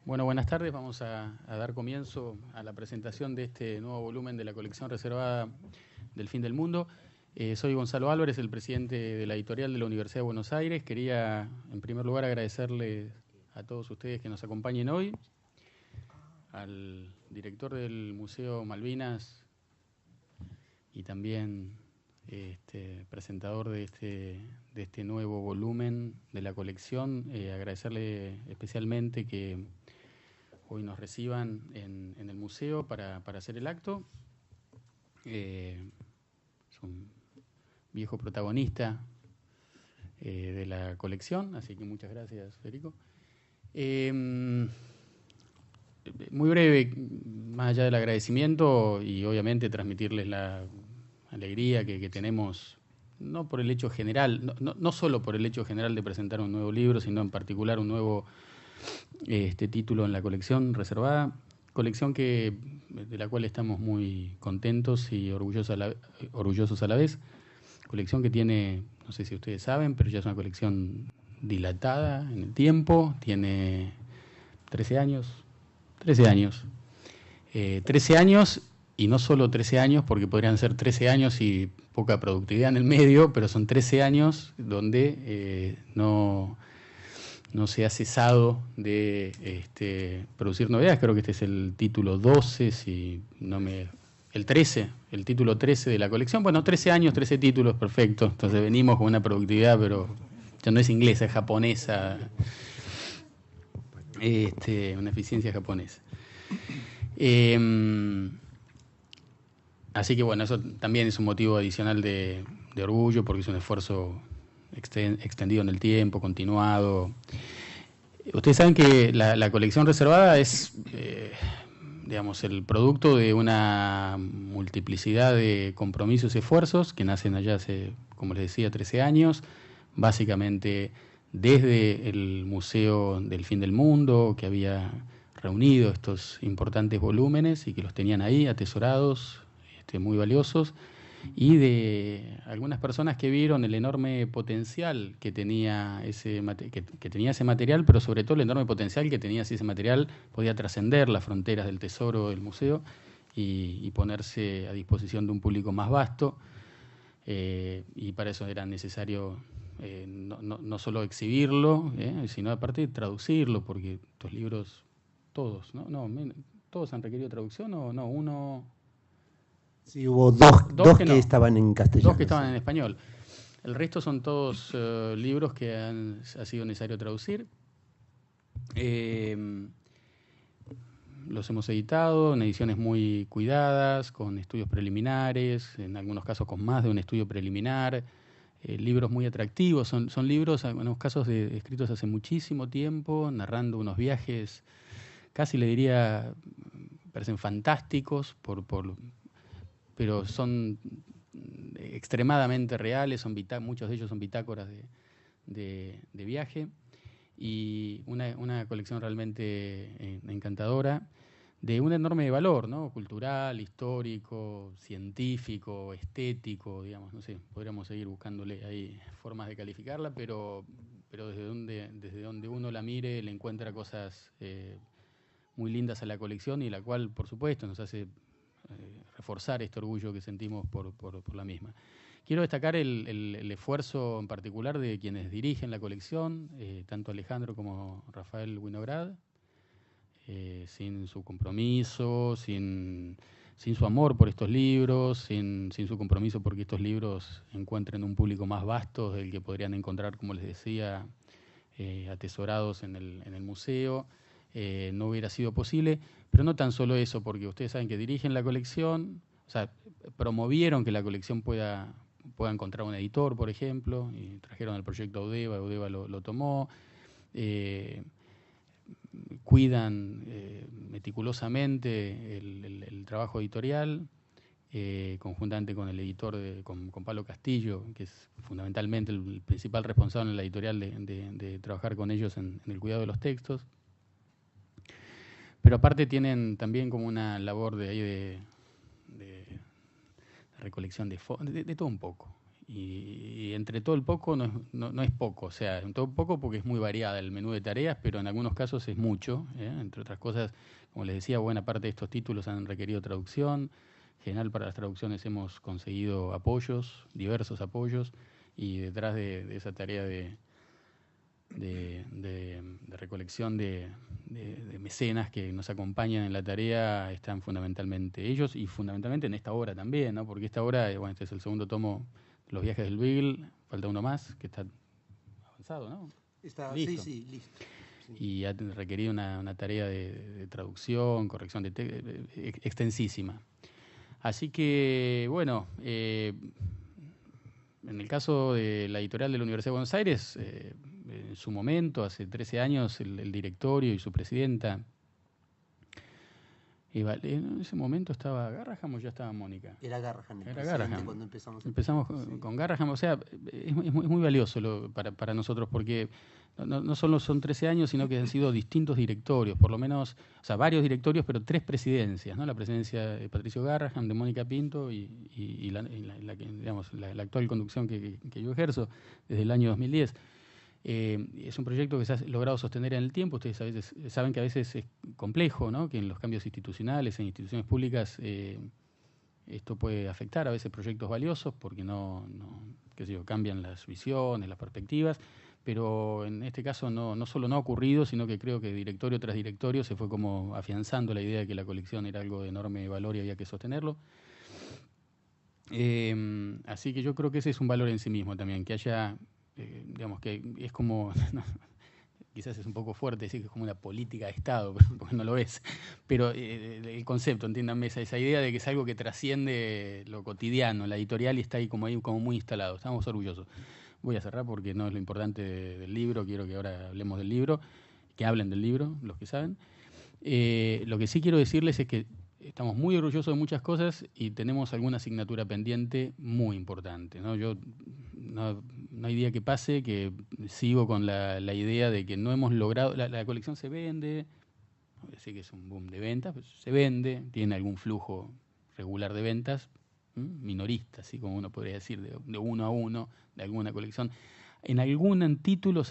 Bueno, buenas tardes. Vamos a dar comienzo a la presentación de este nuevo volumen de la colección reservada del Fin del Mundo. Soy Gonzalo Álvarez, el presidente de la editorial de la Universidad de Buenos Aires. Quería, en primer lugar, agradecerles a todos ustedes que nos acompañen hoy, al director del Museo Malvinas y también presentador de este nuevo volumen de la colección. Agradecerle especialmente que hoy nos reciban en el museo para hacer el acto. Es un viejo protagonista de la colección, así que muchas gracias, Federico. Muy breve, más allá del agradecimiento y obviamente transmitirles la alegría que tenemos, no por el hecho general, no solo por el hecho general de presentar un nuevo libro, sino en particular un nuevo título en la colección reservada, colección de la cual estamos muy contentos y orgullosos a la vez, colección que tiene, no sé si ustedes saben, pero ya es una colección dilatada en el tiempo, tiene 13 años, 13 años, 13 años y no solo 13 años, porque podrían ser 13 años y poca productividad en el medio, pero son 13 años donde no se ha cesado de producir novedades. Creo que este es el título 12, el título 13 de la colección. Bueno, 13 años, 13 títulos, perfecto. Entonces venimos con una productividad, pero ya no es inglesa, es japonesa, una eficiencia japonesa. Así que bueno, eso también es un motivo adicional de orgullo, porque es un esfuerzo extendido en el tiempo, continuado. Ustedes saben que la colección reservada es, digamos, el producto de una multiplicidad de compromisos y esfuerzos que nacen allá hace, como les decía, 13 años, básicamente desde el Museo del Fin del Mundo, que había reunido estos importantes volúmenes y que los tenían ahí atesorados, muy valiosos, y de algunas personas que vieron el enorme potencial que tenía ese material, pero sobre todo el enorme potencial que tenía si ese material podía trascender las fronteras del tesoro del museo y ponerse a disposición de un público más vasto. Y para eso era necesario no solo exhibirlo, sino aparte traducirlo, porque estos libros, todos, todos han requerido traducción, o no, uno... Sí, hubo dos que no, estaban en castellano. Dos que estaban en español. El resto son todos libros que ha sido necesario traducir. Los hemos editado en ediciones muy cuidadas, con estudios preliminares, en algunos casos con más de un estudio preliminar. Libros muy atractivos, son libros, en algunos casos escritos hace muchísimo tiempo, narrando unos viajes, casi le diría, parecen fantásticos, pero son extremadamente reales, muchos de ellos son bitácoras de viaje, y una colección realmente encantadora, de un enorme valor, ¿no? Cultural, histórico, científico, estético, digamos, no sé, podríamos seguir buscándole ahí formas de calificarla, pero desde donde uno la mire le encuentra cosas muy lindas a la colección, y la cual, por supuesto, nos hace reforzar este orgullo que sentimos por la misma. Quiero destacar el esfuerzo en particular de quienes dirigen la colección, tanto Alejandro como Rafael Winograd. Sin su compromiso, sin su amor por estos libros, sin su compromiso porque estos libros encuentren un público más vasto del que podrían encontrar, como les decía, atesorados en el museo, no hubiera sido posible. Pero no tan solo eso, porque ustedes saben que dirigen la colección, o sea, promovieron que la colección pueda encontrar un editor, por ejemplo, y trajeron el proyecto a Eudeva lo tomó. Cuidan meticulosamente el trabajo editorial, conjuntamente con el editor, con Pablo Castillo, que es fundamentalmente el principal responsable en la editorial de trabajar con ellos en el cuidado de los textos. Pero aparte tienen también como una labor de recolección de todo un poco. y entre todo el poco no es poco, o sea, en todo poco porque es muy variada el menú de tareas, pero en algunos casos es mucho, entre otras cosas, como les decía, buena parte de estos títulos han requerido traducción. En general para las traducciones hemos conseguido apoyos, diversos apoyos, y detrás de esa tarea de recolección de mecenas que nos acompañan en la tarea están fundamentalmente ellos y fundamentalmente en esta obra también, ¿no? Porque esta obra, bueno, este es el segundo tomo, Los viajes del Beagle, falta uno más que está avanzado, ¿no? Está, listo. sí, listo. Sí. Y ha requerido una tarea de traducción, corrección extensísima. Así que, bueno, en el caso de la editorial de la Universidad de Buenos Aires, en su momento, hace 13 años, el directorio y su presidenta, en ese momento estaba Garraham o ya estaba Mónica. Era Garraham, cuando empezamos. Empezamos con Garraham, o sea, es muy valioso para nosotros porque no solo son 13 años, sino que han sido distintos directorios, por lo menos, o sea, varios directorios, pero 3 presidencias, ¿no? La presidencia de Patricio Garraham, de Mónica Pinto y la actual conducción que yo ejerzo desde el año 2010. Es un proyecto que se ha logrado sostener en el tiempo. Ustedes a veces saben que a veces es complejo, ¿no? Que en los cambios institucionales, en instituciones públicas, esto puede afectar a veces proyectos valiosos porque cambian las visiones, las perspectivas, pero en este caso no solo no ha ocurrido, sino que creo que directorio tras directorio se fue como afianzando la idea de que la colección era algo de enorme valor y había que sostenerlo. Así que yo creo que ese es un valor en sí mismo también, que haya... digamos que es como, quizás es un poco fuerte decir que es como una política de Estado, porque no lo es, pero el concepto, entiéndanme, esa idea de que es algo que trasciende lo cotidiano, la editorial, y está ahí como muy instalado. Estamos orgullosos. Voy a cerrar porque no es lo importante del libro, quiero que ahora hablemos del libro, que hablen del libro, los que saben. Lo que sí quiero decirles es que estamos muy orgullosos de muchas cosas y tenemos alguna asignatura pendiente muy importante, ¿no? Yo no hay día que pase que sigo con la idea de que no hemos logrado, la colección se vende, no voy a decir que es un boom de ventas, pero se vende, tiene algún flujo regular de ventas, minorista, así como uno podría decir, de uno a uno, de alguna colección. En algún título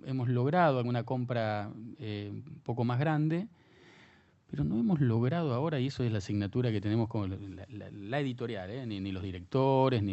hemos logrado alguna compra un poco más grande, pero no hemos logrado ahora, y eso es la asignatura que tenemos con la editorial, ni los directores,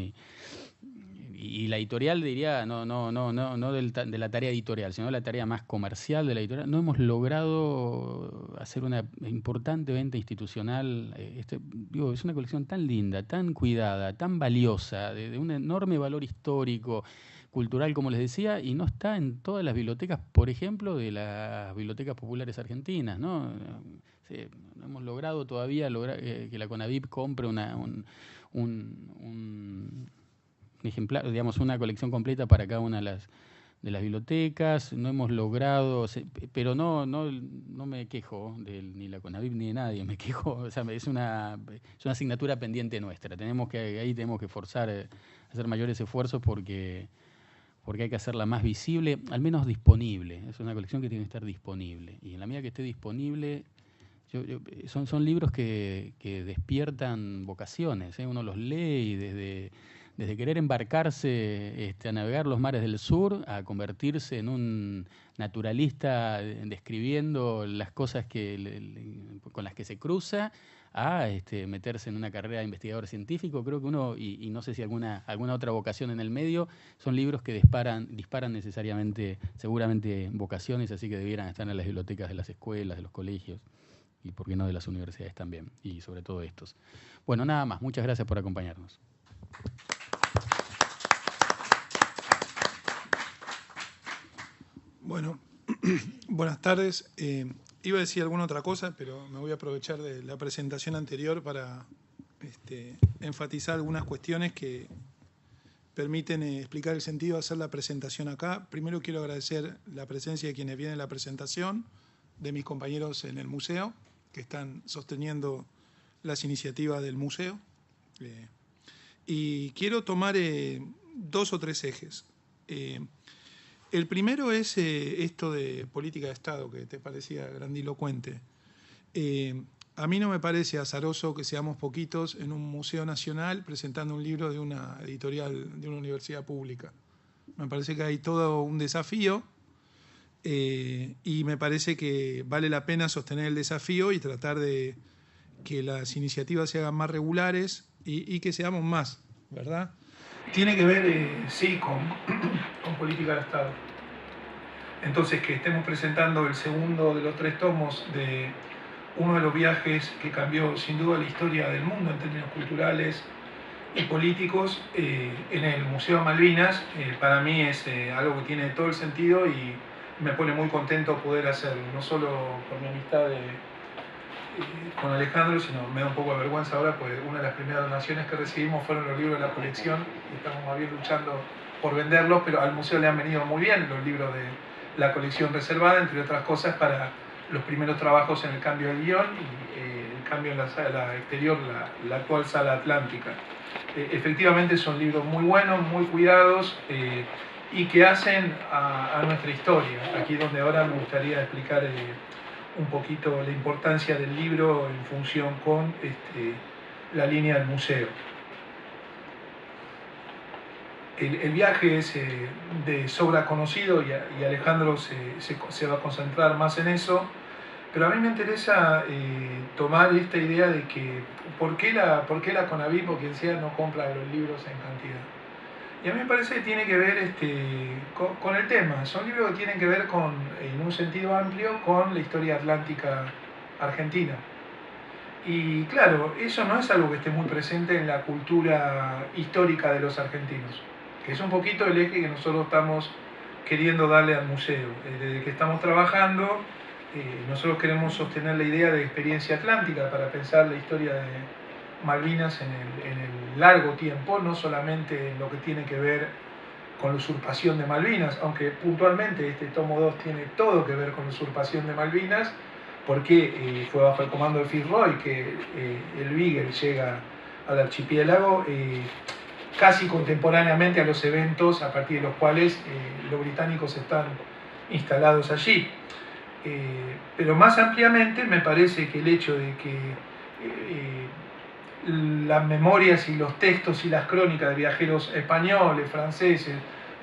y la editorial diría, no de la tarea editorial, sino de la tarea más comercial de la editorial. No hemos logrado hacer una importante venta institucional. Es una colección tan linda, tan cuidada, tan valiosa, de un enorme valor histórico, cultural, como les decía, y no está en todas las bibliotecas, por ejemplo, de las bibliotecas populares argentinas, ¿no? No hemos logrado todavía que la CONAVIP compre un ejemplar, digamos, una colección completa para cada una de las bibliotecas. No hemos logrado, pero no me quejo ni la CONAVIP ni de nadie, me quejo, o sea, es una asignatura pendiente nuestra. Ahí tenemos que forzar, hacer mayores esfuerzos porque hay que hacerla más visible, al menos disponible. Es una colección que tiene que estar disponible. Y en la medida que esté disponible, son libros que despiertan vocaciones, ¿eh? Uno los lee y desde querer embarcarse a navegar los mares del sur, a convertirse en un naturalista describiendo las cosas con las que se cruza, a meterse en una carrera de investigador científico. Creo que uno, y no sé si alguna otra vocación en el medio, son libros que disparan necesariamente, seguramente, vocaciones, así que debieran estar en las bibliotecas de las escuelas, de los colegios, y por qué no de las universidades también, y sobre todo estos. Bueno, nada más. Muchas gracias por acompañarnos. Bueno, buenas tardes. Iba a decir alguna otra cosa, pero me voy a aprovechar de la presentación anterior para enfatizar algunas cuestiones que permiten explicar el sentido de hacer la presentación acá. Primero quiero agradecer la presencia de quienes vienen a la presentación, de mis compañeros en el museo, que están sosteniendo las iniciativas del museo. Y quiero tomar 2 o 3 ejes. El primero es esto de política de Estado, que te parecía grandilocuente. a mí no me parece azaroso que seamos poquitos en un museo nacional presentando un libro de una editorial de una universidad pública. Me parece que hay todo un desafío y me parece que vale la pena sostener el desafío y tratar de que las iniciativas se hagan más regulares y que seamos más, ¿verdad? Tiene que ver, sí, con política de Estado. Entonces, que estemos presentando el segundo de los 3 tomos de uno de los viajes que cambió sin duda la historia del mundo en términos culturales y políticos en el Museo Malvinas, para mí es algo que tiene todo el sentido y me pone muy contento poder hacerlo, no solo por mi amistad con Alejandro, sino me da un poco de vergüenza ahora, pues una de las primeras donaciones que recibimos fueron los libros de la colección y estamos más bien luchando por venderlos, pero al museo le han venido muy bien los libros de la colección reservada, entre otras cosas para los primeros trabajos en el cambio del guión y el cambio en la sala exterior, la actual sala atlántica. Efectivamente son libros muy buenos, muy cuidados y que hacen a nuestra historia. Aquí donde ahora me gustaría explicar un poquito la importancia del libro en función con la línea del museo. El viaje es de sobra conocido y Alejandro se va a concentrar más en eso, pero a mí me interesa tomar esta idea de que ¿por qué la CONAVIP o quien sea no compra los libros en cantidad? Y a mí me parece que tiene que ver con el tema. Son libros que tienen que ver en un sentido amplio con la historia atlántica argentina. Y claro, eso no es algo que esté muy presente en la cultura histórica de los argentinos, que es un poquito el eje que nosotros estamos queriendo darle al museo. Desde que estamos trabajando, nosotros queremos sostener la idea de experiencia atlántica para pensar la historia de Malvinas en el largo tiempo, no solamente en lo que tiene que ver con la usurpación de Malvinas, aunque puntualmente este tomo 2 tiene todo que ver con la usurpación de Malvinas, porque fue bajo el comando de Fitzroy que el Beagle llega al archipiélago casi contemporáneamente a los eventos a partir de los cuales los británicos están instalados allí. Pero más ampliamente me parece que el hecho de que las memorias y los textos y las crónicas de viajeros españoles, franceses,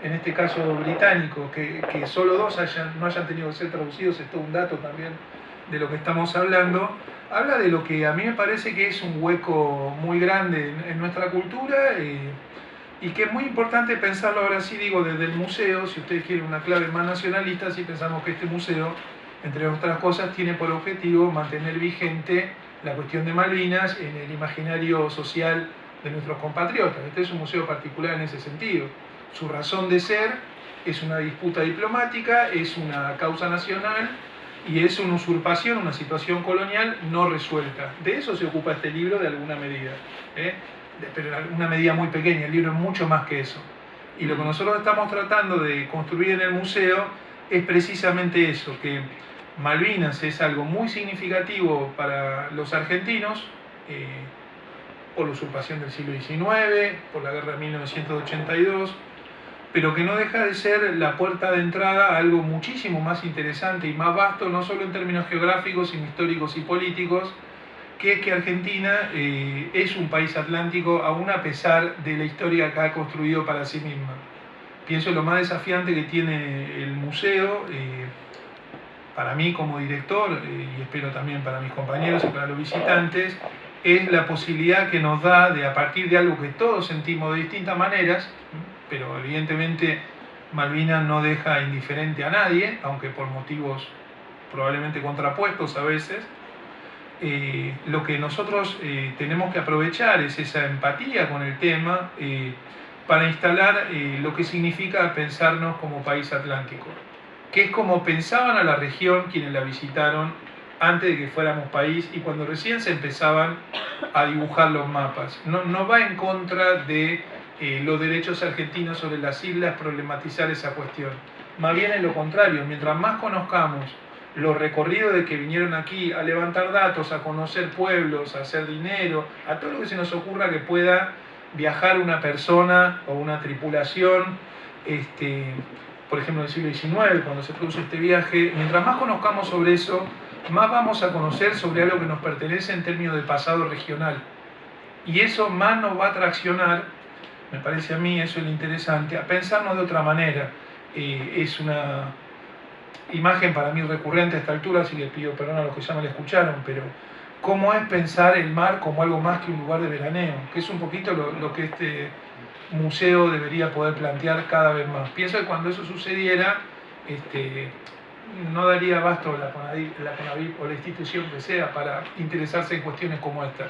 en este caso británicos, que solo 2 no hayan tenido que ser traducidos, es todo un dato también de lo que estamos hablando, habla de lo que a mí me parece que es un hueco muy grande en nuestra cultura y que es muy importante pensarlo ahora sí, digo, desde el museo, si ustedes quieren una clave más nacionalista, si pensamos que este museo, entre otras cosas, tiene por objetivo mantener vigente la cuestión de Malvinas en el imaginario social de nuestros compatriotas. Este es un museo particular en ese sentido. Su razón de ser es una disputa diplomática, es una causa nacional y es una usurpación, una situación colonial no resuelta. De eso se ocupa este libro de alguna medida, pero una medida muy pequeña, el libro es mucho más que eso. Y lo que nosotros estamos tratando de construir en el museo es precisamente eso, que Malvinas es algo muy significativo para los argentinos, por la usurpación del siglo XIX, por la guerra de 1982, pero que no deja de ser la puerta de entrada a algo muchísimo más interesante y más vasto, no solo en términos geográficos, sino históricos y políticos, que es que Argentina es un país atlántico, aún a pesar de la historia que ha construido para sí misma. Pienso lo más desafiante que tiene el museo, para mí como director, y espero también para mis compañeros y para los visitantes, es la posibilidad que nos da de, a partir de algo que todos sentimos de distintas maneras, pero evidentemente Malvinas no deja indiferente a nadie, aunque por motivos probablemente contrapuestos a veces, lo que nosotros tenemos que aprovechar es esa empatía con el tema para instalar lo que significa pensarnos como país atlántico, que es como pensaban a la región quienes la visitaron antes de que fuéramos país y cuando recién se empezaban a dibujar los mapas. No va en contra de los derechos argentinos sobre las islas problematizar esa cuestión. Más bien es lo contrario, mientras más conozcamos los recorridos de que vinieron aquí a levantar datos, a conocer pueblos, a hacer dinero, a todo lo que se nos ocurra que pueda viajar una persona o una tripulación, por ejemplo, en el siglo XIX, cuando se produce este viaje, mientras más conozcamos sobre eso, más vamos a conocer sobre algo que nos pertenece en términos de pasado regional. Y eso más nos va a traccionar, me parece a mí, eso es lo interesante, a pensarnos de otra manera. Es una imagen para mí recurrente a esta altura, así que pido perdón a los que ya me la escucharon, pero cómo es pensar el mar como algo más que un lugar de veraneo, que es un poquito lo que este museo debería poder plantear cada vez más. Pienso que cuando eso sucediera, no daría abasto la CONAVIP o la institución que sea para interesarse en cuestiones como esta.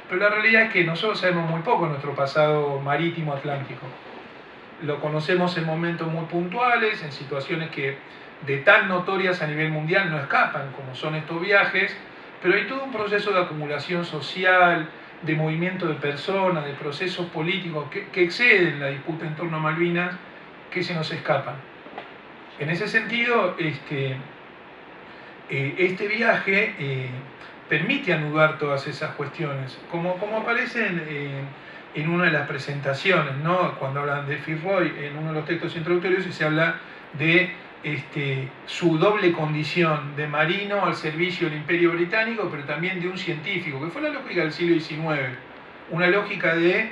Pero la realidad es que nosotros sabemos muy poco de nuestro pasado marítimo atlántico. Lo conocemos en momentos muy puntuales, en situaciones que de tan notorias a nivel mundial no escapan, como son estos viajes, pero hay todo un proceso de acumulación social, de movimiento de personas, de procesos políticos que exceden la disputa en torno a Malvinas, que se nos escapan. En ese sentido, este viaje permite anudar todas esas cuestiones, como aparecen en una de las presentaciones, ¿no? Cuando hablan de Fitzroy, en uno de los textos introductorios, y se habla de su doble condición de marino al servicio del Imperio Británico, pero también de un científico, que fue la lógica del siglo XIX, una lógica de,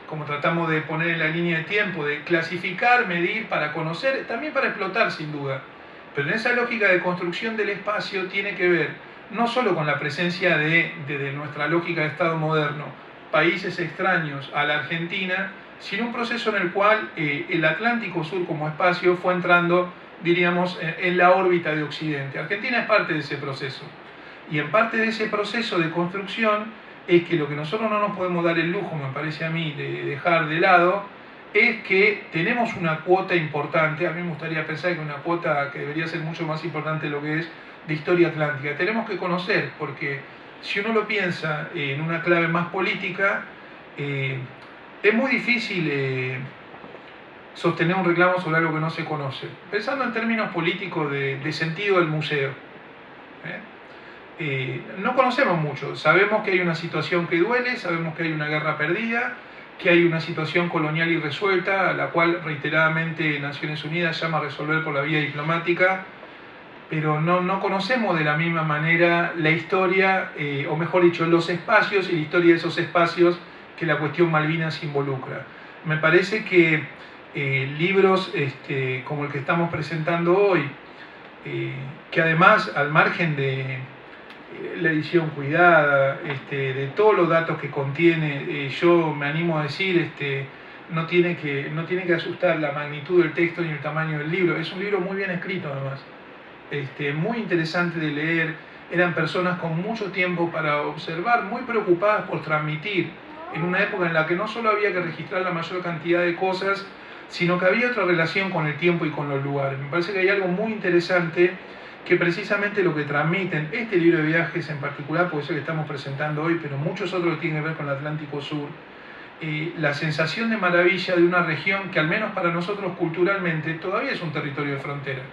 como tratamos de poner en la línea de tiempo, de clasificar, medir, para conocer, también para explotar sin duda. Pero en esa lógica de construcción del espacio tiene que ver no solo con la presencia de nuestra lógica de Estado moderno, países extraños a la Argentina, sino un proceso en el cual el Atlántico Sur como espacio fue entrando, diríamos, en la órbita de Occidente. Argentina es parte de ese proceso. Y en parte de ese proceso de construcción es que lo que nosotros no nos podemos dar el lujo, me parece a mí, de dejar de lado, es que tenemos una cuota importante, a mí me gustaría pensar que una cuota que debería ser mucho más importante de lo que es, de historia atlántica. Tenemos que conocer, porque si uno lo piensa en una clave más política, es muy difícil sostener un reclamo sobre algo que no se conoce. Pensando en términos políticos de sentido del museo. No conocemos mucho. Sabemos que hay una situación que duele, sabemos que hay una guerra perdida, que hay una situación colonial irresuelta, a la cual reiteradamente Naciones Unidas llama a resolver por la vía diplomática, pero no conocemos de la misma manera la historia, o mejor dicho, los espacios y la historia de esos espacios que la cuestión Malvinas involucra. Me parece que libros como el que estamos presentando hoy, que además, al margen de la edición cuidada, de todos los datos que contiene, yo me animo a decir, no tiene que asustar la magnitud del texto ni el tamaño del libro. Es un libro muy bien escrito además, muy interesante de leer. Eran personas con mucho tiempo para observar, muy preocupadas por transmitir, en una época en la que no solo había que registrar la mayor cantidad de cosas, sino que había otra relación con el tiempo y con los lugares. Me parece que hay algo muy interesante que precisamente lo que transmiten este libro de viajes en particular, porque es el que estamos presentando hoy, pero muchos otros que tienen que ver con el Atlántico Sur, la sensación de maravilla de una región que al menos para nosotros culturalmente todavía es un territorio de frontera.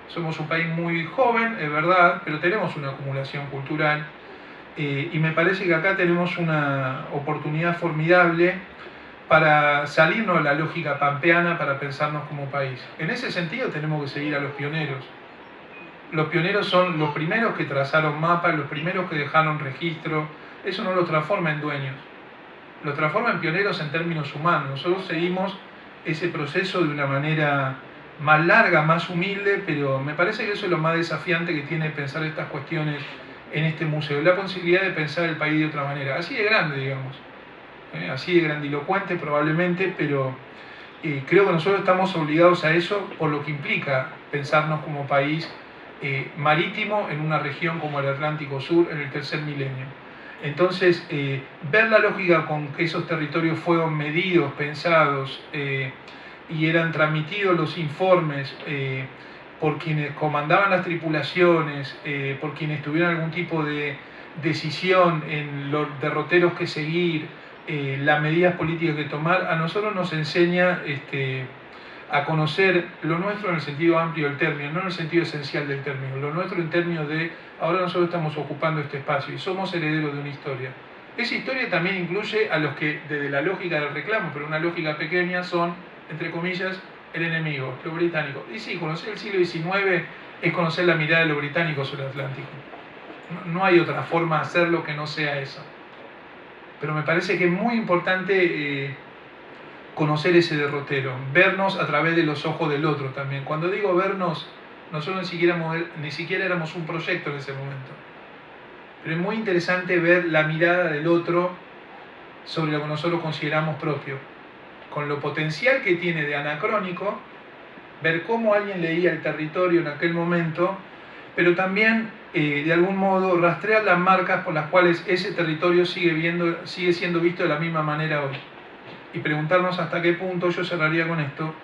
Somos un país muy joven, es verdad, pero tenemos una acumulación cultural, y me parece que acá tenemos una oportunidad formidable para salirnos de la lógica pampeana, para pensarnos como país. En ese sentido tenemos que seguir a los pioneros. Los pioneros son los primeros que trazaron mapas, los primeros que dejaron registro. Eso no lo transforma en dueños, lo transforma en pioneros en términos humanos. Nosotros seguimos ese proceso de una manera más larga, más humilde, pero me parece que eso es lo más desafiante que tiene pensar estas cuestiones en este museo, la posibilidad de pensar el país de otra manera, así de grande, digamos, así de grandilocuente probablemente, pero creo que nosotros estamos obligados a eso por lo que implica pensarnos como país marítimo en una región como el Atlántico Sur en el tercer milenio. Entonces, ver la lógica con que esos territorios fueron medidos, pensados y eran transmitidos los informes por quienes comandaban las tripulaciones, por quienes tuvieron algún tipo de decisión en los derroteros que seguir, las medidas políticas que tomar, a nosotros nos enseña a conocer lo nuestro en el sentido amplio del término, no en el sentido esencial del término, lo nuestro en términos de ahora nosotros estamos ocupando este espacio y somos herederos de una historia. Esa historia también incluye a los que desde la lógica del reclamo, pero una lógica pequeña, son, entre comillas, el enemigo, los británicos. Y sí, conocer el siglo XIX es conocer la mirada de los británicos sobre el Atlántico. No hay otra forma de hacerlo que no sea eso. Pero me parece que es muy importante conocer ese derrotero, vernos a través de los ojos del otro también. Cuando digo vernos, nosotros ni siquiera éramos un proyecto en ese momento. Pero es muy interesante ver la mirada del otro sobre lo que nosotros consideramos propio, con lo potencial que tiene de anacrónico, ver cómo alguien leía el territorio en aquel momento, pero también de algún modo rastrear las marcas por las cuales ese territorio sigue siendo visto de la misma manera hoy. Y preguntarnos hasta qué punto, yo cerraría con esto,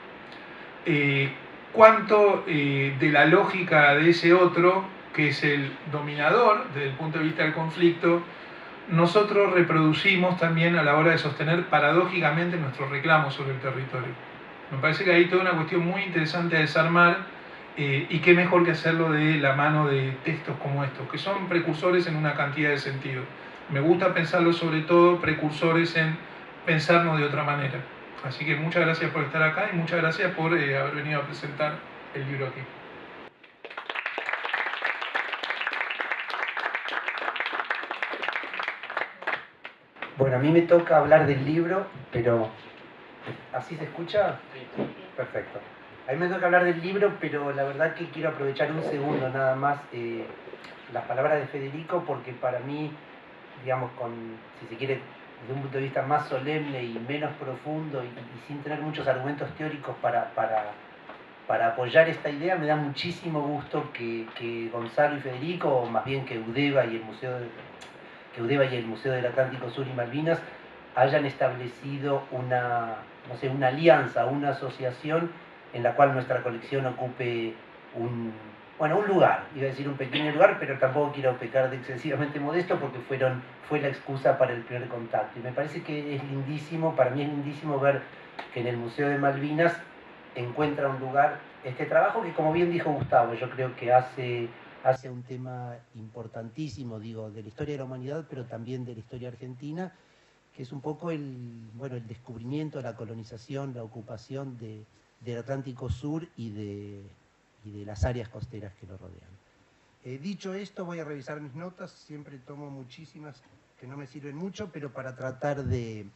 cuánto de la lógica de ese otro, que es el dominador desde el punto de vista del conflicto, nosotros reproducimos también a la hora de sostener paradójicamente nuestros reclamos sobre el territorio. Me parece que hay toda una cuestión muy interesante a desarmar, y qué mejor que hacerlo de la mano de textos como estos, que son precursores en una cantidad de sentidos. Me gusta pensarlos sobre todo precursores en pensarnos de otra manera. Así que muchas gracias por estar acá y muchas gracias por haber venido a presentar el libro aquí. Bueno, a mí me toca hablar del libro, pero ¿así se escucha? Sí. Perfecto. A mí me toca hablar del libro, pero la verdad que quiero aprovechar un segundo nada más las palabras de Federico, porque para mí, digamos, si se quiere, desde un punto de vista más solemne y menos profundo y sin tener muchos argumentos teóricos para apoyar esta idea, me da muchísimo gusto que Gonzalo y Federico, o más bien que Eudeva y el Museo del Atlántico Sur y Malvinas hayan establecido una alianza, una asociación en la cual nuestra colección ocupe un lugar, iba a decir un pequeño lugar, pero tampoco quiero pecar de excesivamente modesto porque fue la excusa para el primer contacto. Y me parece que es lindísimo, para mí es lindísimo ver que en el Museo de Malvinas encuentra un lugar este trabajo que, como bien dijo Gustavo, yo creo que hace un tema importantísimo, digo, de la historia de la humanidad, pero también de la historia argentina, que es un poco el descubrimiento, la colonización, la ocupación del Atlántico Sur y de las áreas costeras que lo rodean. Dicho esto, voy a revisar mis notas, siempre tomo muchísimas que no me sirven mucho, pero para tratar de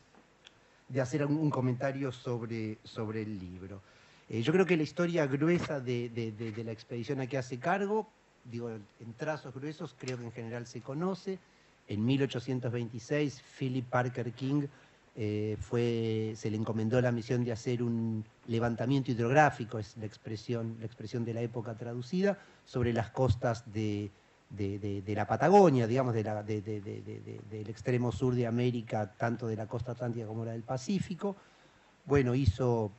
hacer algún comentario sobre el libro. Yo creo que la historia gruesa de la expedición a que hace cargo, digo, en trazos gruesos, creo que en general se conoce. En 1826, Philip Parker King se le encomendó la misión de hacer un levantamiento hidrográfico, es la expresión de la época traducida, sobre las costas de la Patagonia, digamos, del extremo sur de América, tanto de la costa atlántica como la del Pacífico. Bueno, hizo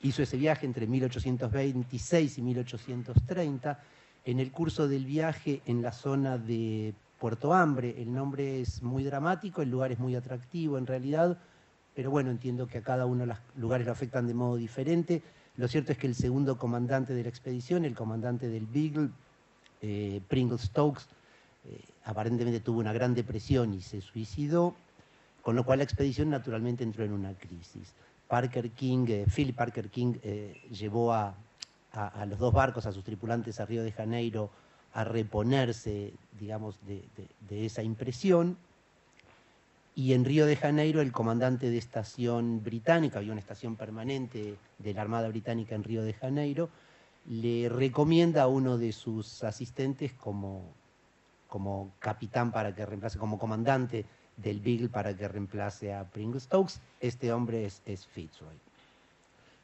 ese viaje entre 1826 y 1830. En el curso del viaje, en la zona de Puerto Hambre, el nombre es muy dramático, el lugar es muy atractivo en realidad, pero bueno, entiendo que a cada uno los lugares lo afectan de modo diferente. Lo cierto es que el segundo comandante de la expedición, el comandante del Beagle, Pringle Stokes, aparentemente tuvo una gran depresión y se suicidó, con lo cual la expedición naturalmente entró en una crisis. Philip Parker King llevó a los dos barcos, a sus tripulantes, a Río de Janeiro a reponerse, digamos, de esa impresión. Y en Río de Janeiro el comandante de estación británica, había una estación permanente de la Armada Británica en Río de Janeiro, le recomienda a uno de sus asistentes como capitán para que reemplace, como comandante del Beagle para que reemplace a Pringle Stokes. Este hombre es Fitzroy.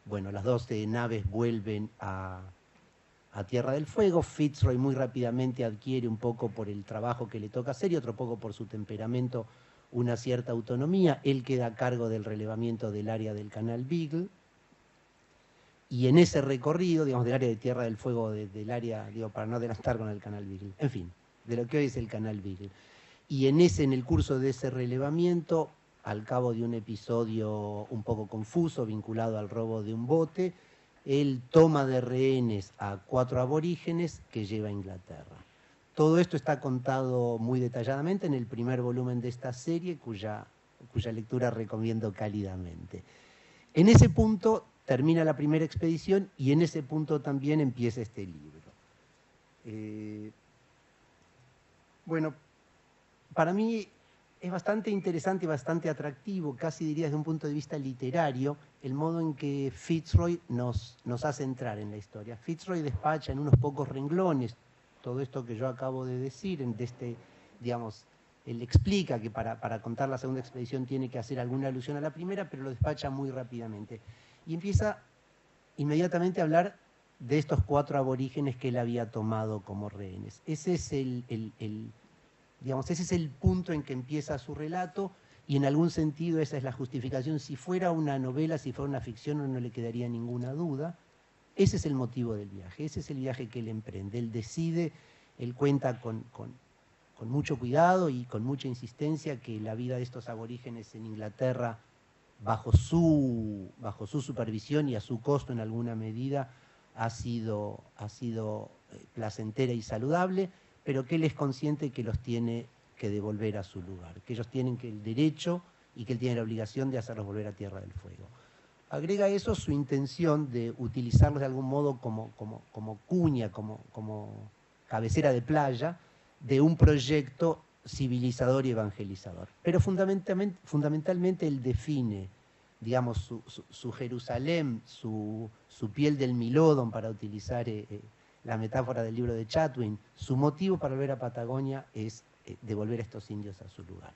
Bueno, las dos naves vuelven a Tierra del Fuego. Fitzroy muy rápidamente adquiere, un poco por el trabajo que le toca hacer y otro poco por su temperamento, una cierta autonomía. Él queda a cargo del relevamiento del área del Canal Beagle. Y en ese recorrido, digamos, del área de Tierra del Fuego, del área, digo, para no adelantar con el Canal Beagle, en fin, de lo que hoy es el Canal Beagle. Y en el curso de ese relevamiento, al cabo de un episodio un poco confuso vinculado al robo de un bote, él toma de rehenes a 4 aborígenes que lleva a Inglaterra. Todo esto está contado muy detalladamente en el primer volumen de esta serie, cuya lectura recomiendo cálidamente. En ese punto termina la primera expedición y en ese punto también empieza este libro. Bueno, para mí es bastante interesante y bastante atractivo, casi diría desde un punto de vista literario, el modo en que Fitzroy nos hace entrar en la historia. Fitzroy despacha en unos pocos renglones todo esto que yo acabo de decir, digamos, él explica que para contar la segunda expedición tiene que hacer alguna alusión a la primera, pero lo despacha muy rápidamente. Y empieza inmediatamente a hablar de estos 4 aborígenes que él había tomado como rehenes. Ese es ese es el punto en que empieza su relato, y en algún sentido esa es la justificación. Si fuera una novela, si fuera una ficción, no le quedaría ninguna duda. Ese es el motivo del viaje, ese es el viaje que él emprende. Él decide, él cuenta con mucho cuidado y con mucha insistencia que la vida de estos aborígenes en Inglaterra, bajo su supervisión y a su costo en alguna medida, ha sido placentera y saludable, pero que él es consciente que los tiene que devolver a su lugar, que ellos tienen el derecho y que él tiene la obligación de hacerlos volver a Tierra del Fuego. Agrega a eso su intención de utilizarlos de algún modo como cuña, como cabecera de playa de un proyecto civilizador y evangelizador. Pero fundamentalmente él define, digamos, su Jerusalén, su piel del Milodon, para utilizar la metáfora del libro de Chatwin. Su motivo para volver a Patagonia es devolver a estos indios a su lugar.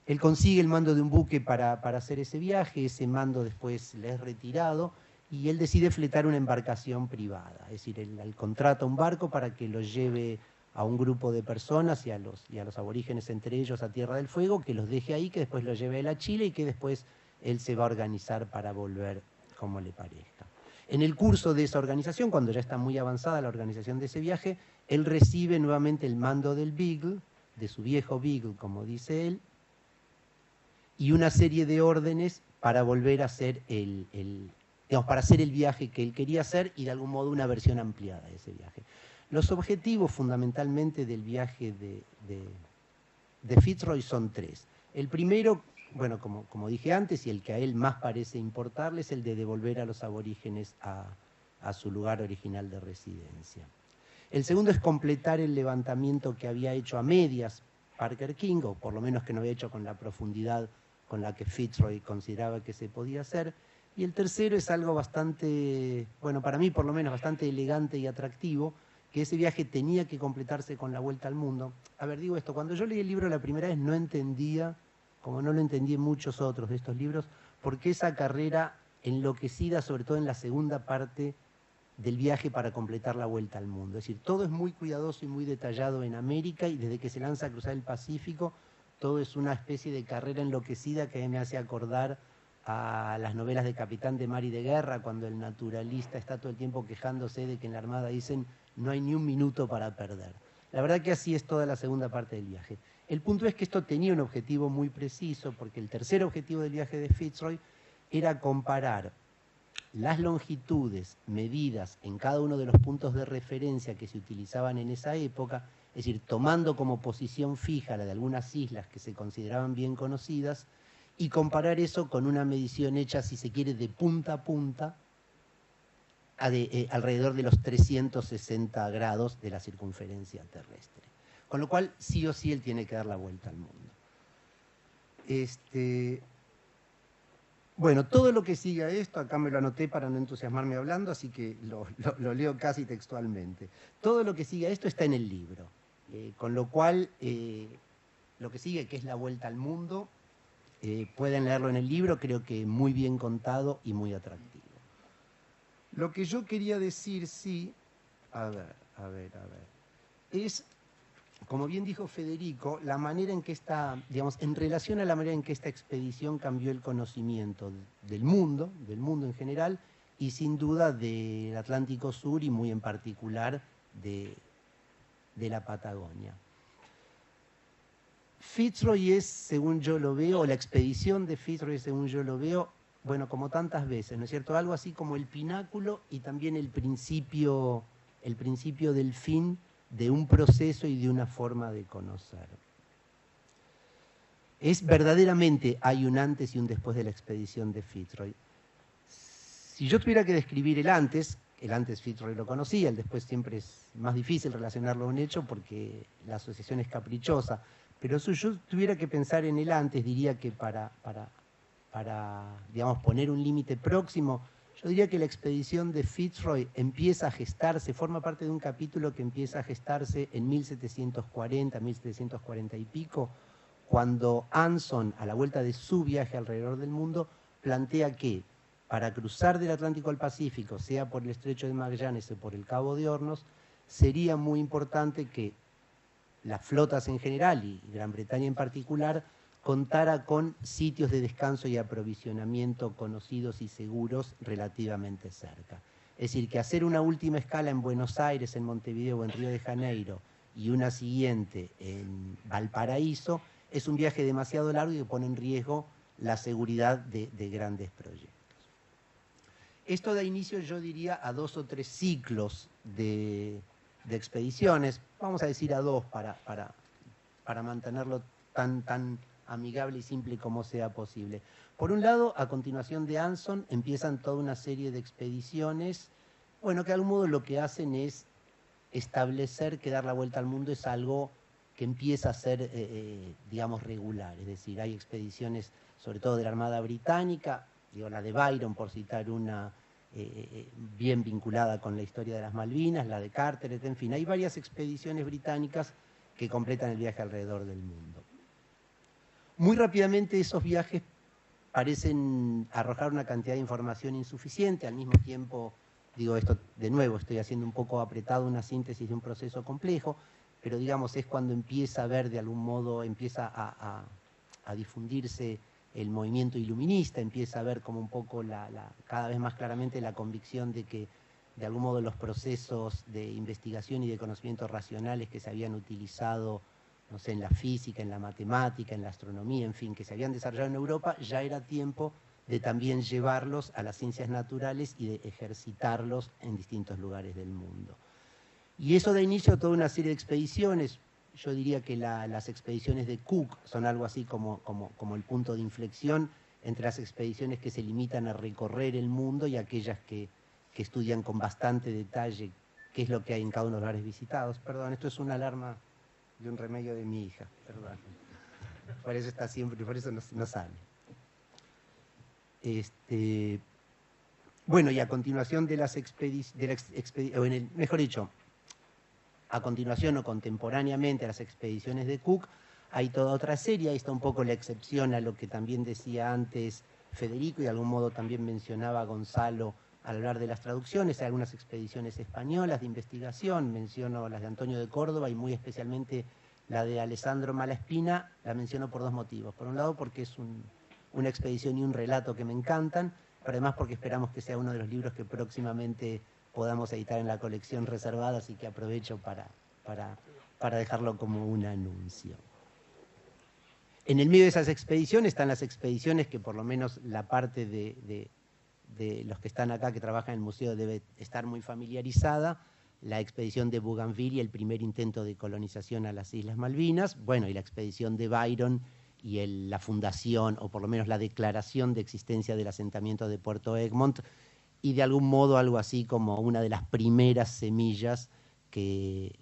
Él consigue el mando de un buque para hacer ese viaje, ese mando después le es retirado, y él decide fletar una embarcación privada, es decir, él contrata un barco para que lo lleve a un grupo de personas y a los aborígenes entre ellos a Tierra del Fuego, que los deje ahí, que después los lleve él a Chile y que después él se va a organizar para volver como le parezca. En el curso de esa organización, cuando ya está muy avanzada la organización de ese viaje, él recibe nuevamente el mando del Beagle, de su viejo Beagle, como dice él, y una serie de órdenes para volver a hacer para hacer el viaje que él quería hacer, y de algún modo una versión ampliada de ese viaje. Los objetivos fundamentalmente del viaje de Fitzroy son 3. El primero, bueno, como dije antes, y el que a él más parece importarle, es el de devolver a los aborígenes a su lugar original de residencia. El segundo es completar el levantamiento que había hecho a medias Parker King, o por lo menos que no había hecho con la profundidad con la que Fitzroy consideraba que se podía hacer. Y el tercero es algo bastante, bueno, para mí por lo menos bastante elegante y atractivo, que ese viaje tenía que completarse con la vuelta al mundo. A ver, digo esto, cuando yo leí el libro la primera vez no entendía, como no lo entendí en muchos otros de estos libros, por qué esa carrera enloquecida, sobre todo en la segunda parte del viaje para completar la vuelta al mundo. Es decir, todo es muy cuidadoso y muy detallado en América, y desde que se lanza a cruzar el Pacífico, todo es una especie de carrera enloquecida que me hace acordar a las novelas de Capitán de Mar y de Guerra, cuando el naturalista está todo el tiempo quejándose de que en la Armada dicen no hay ni un minuto para perder. La verdad que así es toda la segunda parte del viaje. El punto es que esto tenía un objetivo muy preciso, porque el tercer objetivo del viaje de Fitzroy era comparar las longitudes medidas en cada uno de los puntos de referencia que se utilizaban en esa época, es decir, tomando como posición fija la de algunas islas que se consideraban bien conocidas, y comparar eso con una medición hecha, si se quiere, de punta a punta, alrededor de los 360 grados de la circunferencia terrestre. Con lo cual, sí o sí, él tiene que dar la vuelta al mundo. Bueno, todo lo que sigue a esto, acá me lo anoté para no entusiasmarme hablando, así que lo leo casi textualmente. Todo lo que sigue a esto está en el libro, con lo cual lo que sigue, que es la vuelta al mundo, pueden leerlo en el libro, creo que muy bien contado y muy atractivo. Lo que yo quería decir, sí, es, como bien dijo Federico, la manera en que en relación a la manera en que esta expedición cambió el conocimiento del mundo en general, y sin duda del Atlántico Sur, y muy en particular de la Patagonia. Fitzroy es, según yo lo veo, o la expedición de Fitzroy, según yo lo veo, bueno, como tantas veces, ¿no es cierto? Algo así como el pináculo y también el principio del fin de un proceso y de una forma de conocer. Es verdaderamente, hay un antes y un después de la expedición de Fitzroy. Si yo tuviera que describir el antes, es el antes Fitzroy lo conocía, el después siempre es más difícil relacionarlo a un hecho porque la asociación es caprichosa. Pero si yo tuviera que pensar en el antes, diría que para digamos, poner un límite próximo, yo diría que la expedición de Fitzroy empieza a gestarse, forma parte de un capítulo que empieza a gestarse en 1740, 1740 y pico, cuando Anson, a la vuelta de su viaje alrededor del mundo, plantea que para cruzar del Atlántico al Pacífico, sea por el Estrecho de Magallanes o por el Cabo de Hornos, sería muy importante que las flotas en general y Gran Bretaña en particular contara con sitios de descanso y aprovisionamiento conocidos y seguros relativamente cerca. Es decir, que hacer una última escala en Buenos Aires, en Montevideo o en Río de Janeiro y una siguiente en Valparaíso es un viaje demasiado largo y que pone en riesgo la seguridad de grandes proyectos. Esto da inicio, yo diría, a 2 o 3 ciclos de expediciones, vamos a decir a 2 para mantenerlo tan amigable y simple como sea posible. Por un lado, a continuación de Anson, empiezan toda una serie de expediciones, bueno, que de algún modo lo que hacen es establecer que dar la vuelta al mundo es algo que empieza a ser, digamos, regular. Es decir, hay expediciones, sobre todo de la Armada Británica, digo, la de Byron, por citar una bien vinculada con la historia de las Malvinas, la de Carteret, en fin, hay varias expediciones británicas que completan el viaje alrededor del mundo. Muy rápidamente esos viajes parecen arrojar una cantidad de información insuficiente, al mismo tiempo, digo esto de nuevo, estoy haciendo un poco apretado una síntesis de un proceso complejo, pero digamos es cuando empieza a ver de algún modo, empieza a difundirse el movimiento iluminista, empieza a ver como un poco cada vez más claramente la convicción de que de algún modo los procesos de investigación y de conocimiento racionales que se habían utilizado, no sé, en la física, en la matemática, en la astronomía, en fin, que se habían desarrollado en Europa, ya era tiempo de también llevarlos a las ciencias naturales y de ejercitarlos en distintos lugares del mundo. Y eso da inicio a toda una serie de expediciones. Yo diría que las expediciones de Cook son algo así como el punto de inflexión entre las expediciones que se limitan a recorrer el mundo y aquellas que estudian con bastante detalle qué es lo que hay en cada uno de los lugares visitados. Perdón, esto es una alarma de un remedio de mi hija, perdón. Por eso está siempre, por eso no sale. Bueno, y a continuación de las expediciones, mejor dicho, a continuación o contemporáneamente a las expediciones de Cook, hay toda otra serie, ahí está un poco la excepción a lo que también decía antes Federico y de algún modo también mencionaba Gonzalo al hablar de las traducciones. Hay algunas expediciones españolas de investigación, menciono las de Antonio de Córdoba y muy especialmente la de Alessandro Malaspina, la menciono por 2 motivos. Por un lado porque es una expedición y un relato que me encantan, pero además porque esperamos que sea uno de los libros que próximamente podamos editar en la colección reservada, así que aprovecho para dejarlo como un anuncio. En el medio de esas expediciones están las expediciones que por lo menos la parte de los que están acá, que trabajan en el museo, debe estar muy familiarizada, la expedición de Bougainville y el primer intento de colonización a las Islas Malvinas, bueno, y la expedición de Byron y la fundación, o por lo menos la declaración de existencia del asentamiento de Puerto Egmont, y de algún modo algo así como una de las primeras semillas que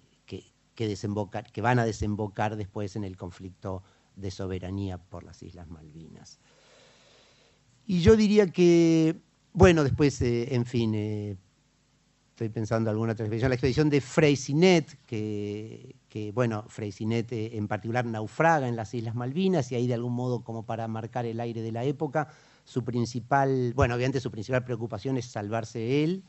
van a desembocar después en el conflicto de soberanía por las Islas Malvinas. Y yo diría que, bueno, después, en fin, estoy pensando en alguna otra expedición, la expedición de Freycinet, que bueno, Freycinet en particular naufraga en las Islas Malvinas y ahí de algún modo como para marcar el aire de la época, su principal, bueno, obviamente su principal preocupación es salvarse él,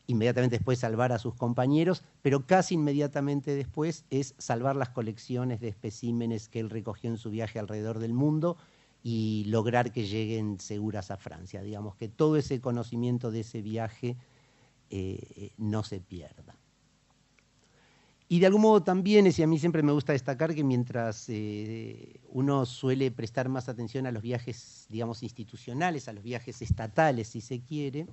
inmediatamente después salvar a sus compañeros, pero casi inmediatamente después es salvar las colecciones de especímenes que él recogió en su viaje alrededor del mundo y lograr que lleguen seguras a Francia. Digamos que todo ese conocimiento de ese viaje no se pierda. Y de algún modo también, y a mí siempre me gusta destacar que mientras uno suele prestar más atención a los viajes, digamos, institucionales, a los viajes estatales, si se quiere,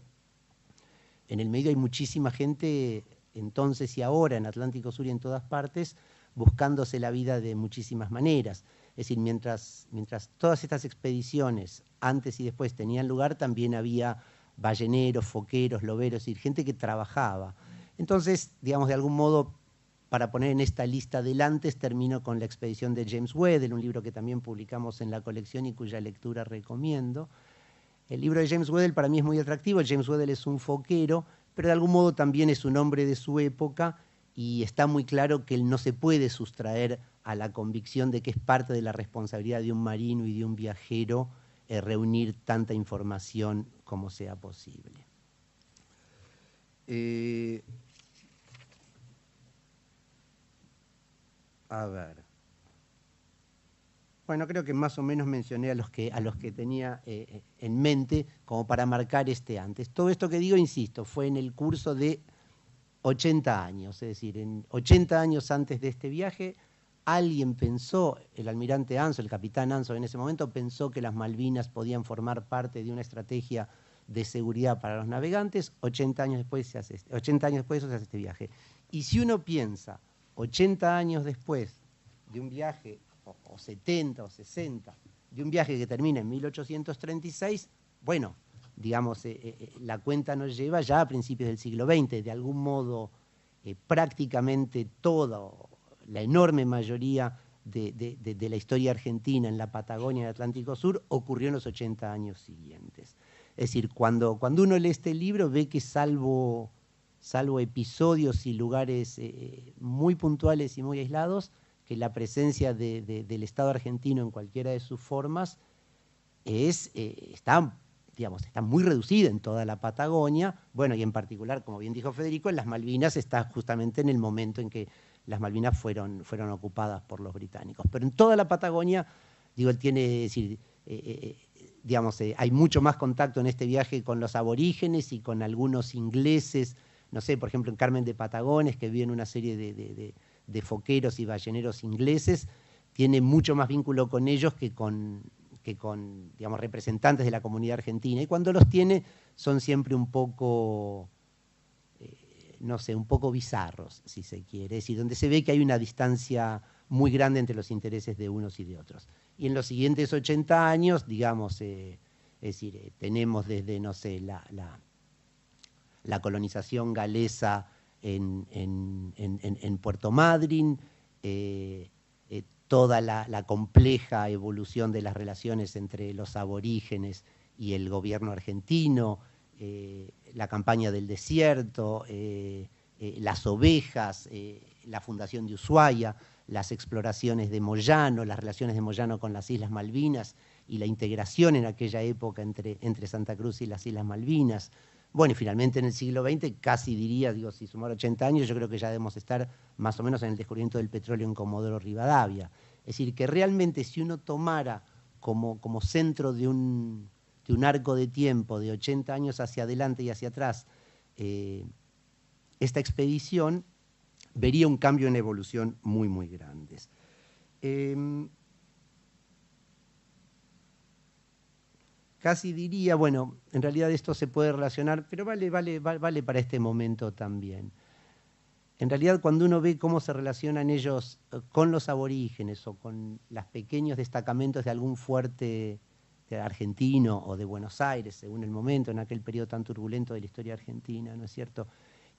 en el medio hay muchísima gente, entonces y ahora, en Atlántico Sur y en todas partes, buscándose la vida de muchísimas maneras. Es decir, mientras todas estas expediciones, antes y después, tenían lugar, también había balleneros, foqueros, loberos, y gente que trabajaba. Entonces, digamos, de algún modo, para poner en esta lista delante, termino con la expedición de James Weddell, un libro que también publicamos en la colección y cuya lectura recomiendo. El libro de James Weddell para mí es muy atractivo. James Weddell es un foquero, pero de algún modo también es un hombre de su época, y está muy claro que él no se puede sustraer a la convicción de que es parte de la responsabilidad de un marino y de un viajero reunir tanta información como sea posible. A ver. Bueno, creo que más o menos mencioné a los que tenía en mente como para marcar este antes. Todo esto que digo, insisto, fue en el curso de 80 años, es decir, en 80 años antes de este viaje, alguien pensó, el almirante Anson, el capitán Anson en ese momento, pensó que las Malvinas podían formar parte de una estrategia de seguridad para los navegantes. 80 años después se hace este viaje. Y si uno piensa 80 años después de un viaje, o 70 o 60, de un viaje que termina en 1836, bueno, digamos, la cuenta nos lleva ya a principios del siglo XX. De algún modo, prácticamente toda, la enorme mayoría de la historia argentina en la Patagonia y el Atlántico Sur ocurrió en los 80 años siguientes. Es decir, cuando uno lee este libro ve que salvo episodios y lugares muy puntuales y muy aislados, que la presencia del Estado argentino en cualquiera de sus formas está muy reducida en toda la Patagonia. Bueno, y en particular, como bien dijo Federico, en las Malvinas está justamente en el momento en que las Malvinas fueron ocupadas por los británicos. Pero en toda la Patagonia, digo, él tiene, es decir, hay mucho más contacto en este viaje con los aborígenes y con algunos ingleses, no sé, por ejemplo, en Carmen de Patagones, que viven una serie de foqueros y balleneros ingleses, tiene mucho más vínculo con ellos que con digamos, representantes de la comunidad argentina. Y cuando los tiene, son siempre un poco, no sé, un poco bizarros, si se quiere. Es decir, donde se ve que hay una distancia muy grande entre los intereses de unos y de otros. Y en los siguientes 80 años, digamos, es decir, tenemos desde, no sé, la colonización galesa en Puerto Madryn, toda la compleja evolución de las relaciones entre los aborígenes y el gobierno argentino, la campaña del desierto, las ovejas, la fundación de Ushuaia, las exploraciones de Moyano, las relaciones de Moyano con las Islas Malvinas y la integración en aquella época entre Santa Cruz y las Islas Malvinas. Bueno, y finalmente en el siglo XX, casi diría, digo, si sumar 80 años, yo creo que ya debemos estar más o menos en el descubrimiento del petróleo en Comodoro Rivadavia. Es decir, que realmente si uno tomara como centro de un arco de tiempo de 80 años hacia adelante y hacia atrás esta expedición, vería un cambio en evolución muy, muy grandes. Casi diría, bueno, en realidad esto se puede relacionar, pero vale para este momento también. En realidad, cuando uno ve cómo se relacionan ellos con los aborígenes o con los pequeños destacamentos de algún fuerte argentino o de Buenos Aires, según el momento, en aquel periodo tan turbulento de la historia argentina, ¿no es cierto?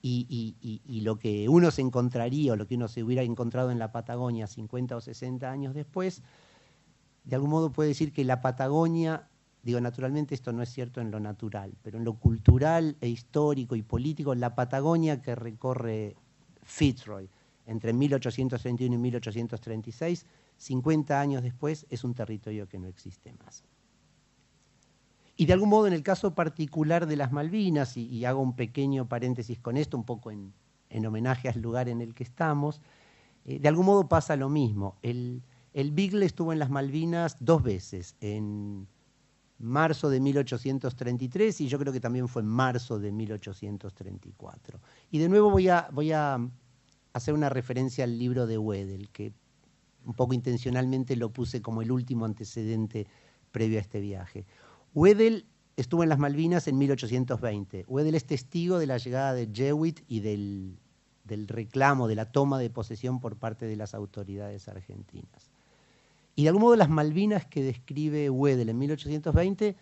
Y lo que uno se encontraría o lo que uno se hubiera encontrado en la Patagonia 50 o 60 años después, de algún modo puede decir que la Patagonia, digo, naturalmente esto no es cierto en lo natural, pero en lo cultural e histórico y político, la Patagonia que recorre Fitzroy entre 1831 y 1836, 50 años después, es un territorio que no existe más. Y de algún modo, en el caso particular de las Malvinas, y hago un pequeño paréntesis con esto, un poco en homenaje al lugar en el que estamos, de algún modo pasa lo mismo. El Beagle estuvo en las Malvinas 2 veces, en marzo de 1833 y yo creo que también fue en marzo de 1834. Y de nuevo voy a hacer una referencia al libro de Weddell, que un poco intencionalmente lo puse como el último antecedente previo a este viaje. Weddell estuvo en las Malvinas en 1820. Weddell es testigo de la llegada de Jewett y del reclamo, de la toma de posesión por parte de las autoridades argentinas. Y de algún modo las Malvinas que describe Weddell en 1820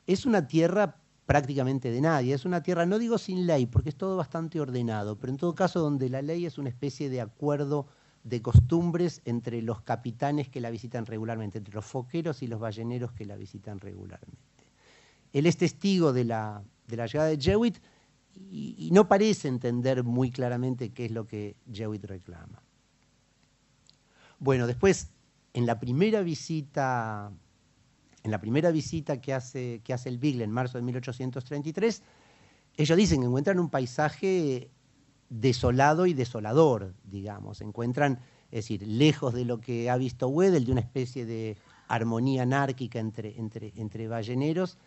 es una tierra prácticamente de nadie. Es una tierra, no digo sin ley, porque es todo bastante ordenado, pero en todo caso donde la ley es una especie de acuerdo de costumbres entre los capitanes que la visitan regularmente, entre los foqueros y los balleneros que la visitan regularmente. Él es testigo de la llegada de Jewett y no parece entender muy claramente qué es lo que Jewett reclama. Bueno, después, en la primera visita que hace el Beagle en marzo de 1833, ellos dicen que encuentran un paisaje desolado y desolador, digamos. Encuentran, es decir, lejos de lo que ha visto Weddell, de una especie de armonía anárquica entre balleneros.